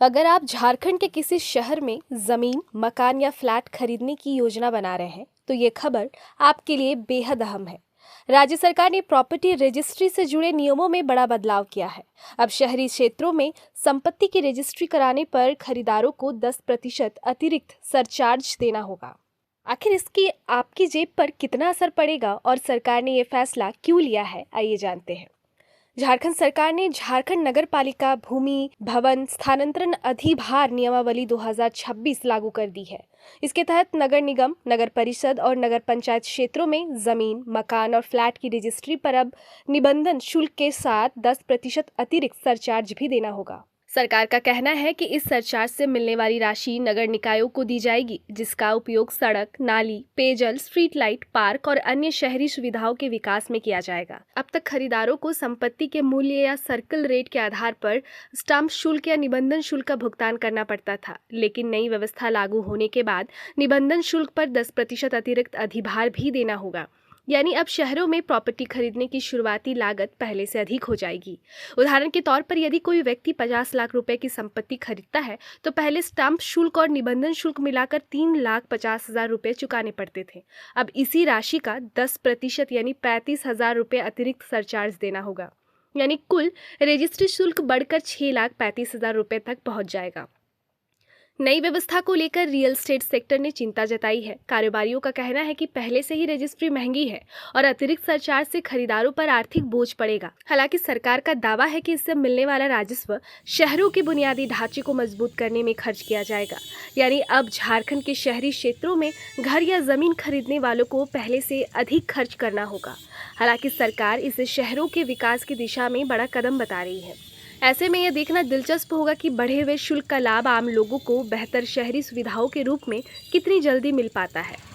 अगर आप झारखंड के किसी शहर में जमीन, मकान या फ्लैट खरीदने की योजना बना रहे हैं, तो ये खबर आपके लिए बेहद अहम है। राज्य सरकार ने प्रॉपर्टी रजिस्ट्री से जुड़े नियमों में बड़ा बदलाव किया है। अब शहरी क्षेत्रों में संपत्ति की रजिस्ट्री कराने पर खरीदारों को 10% अतिरिक्त सरचार्ज देना होगा। आखिर इसकी आपकी जेब पर कितना असर पड़ेगा और सरकार ने ये फैसला क्यों लिया है, आइए जानते हैं। झारखंड सरकार ने झारखंड नगर पालिका भूमि भवन स्थानांतरण अधिभार नियमावली 2026 लागू कर दी है। इसके तहत नगर निगम, नगर परिषद और नगर पंचायत क्षेत्रों में जमीन, मकान और फ्लैट की रजिस्ट्री पर अब निबंधन शुल्क के साथ 10% अतिरिक्त सरचार्ज भी देना होगा। सरकार का कहना है कि इस सरचार्ज से मिलने वाली राशि नगर निकायों को दी जाएगी, जिसका उपयोग सड़क, नाली, पेयजल, स्ट्रीट लाइट, पार्क और अन्य शहरी सुविधाओं के विकास में किया जाएगा। अब तक खरीदारों को संपत्ति के मूल्य या सर्कल रेट के आधार पर स्टाम्प शुल्क या निबंधन शुल्क का भुगतान करना पड़ता था, लेकिन नई व्यवस्था लागू होने के बाद निबंधन शुल्क पर 10% अतिरिक्त अधिभार भी देना होगा। यानी अब शहरों में प्रॉपर्टी खरीदने की शुरुआती लागत पहले से अधिक हो जाएगी। उदाहरण के तौर पर यदि कोई व्यक्ति 50 लाख रुपए की संपत्ति खरीदता है, तो पहले स्टाम्प शुल्क और निबंधन शुल्क मिलाकर 3,50,000 रुपए चुकाने पड़ते थे। अब इसी राशि का 10% यानी 35,000 रुपए अतिरिक्त सरचार्ज देना होगा। यानी कुल रजिस्ट्री शुल्क बढ़कर 6,35,000 रुपए तक पहुंच जाएगा। नई व्यवस्था को लेकर रियल एस्टेट सेक्टर ने चिंता जताई है। कारोबारियों का कहना है कि पहले से ही रजिस्ट्री महंगी है और अतिरिक्त सरचार्ज से खरीदारों पर आर्थिक बोझ पड़ेगा। हालांकि सरकार का दावा है कि इससे मिलने वाला राजस्व शहरों के बुनियादी ढांचे को मजबूत करने में खर्च किया जाएगा। यानी अब झारखंड के शहरी क्षेत्रों में घर या जमीन खरीदने वालों को पहले से अधिक खर्च करना होगा। हालांकि सरकार इसे शहरों के विकास की दिशा में बड़ा कदम बता रही है। ऐसे में यह देखना दिलचस्प होगा कि बढ़े हुए शुल्क का लाभ आम लोगों को बेहतर शहरी सुविधाओं के रूप में कितनी जल्दी मिल पाता है।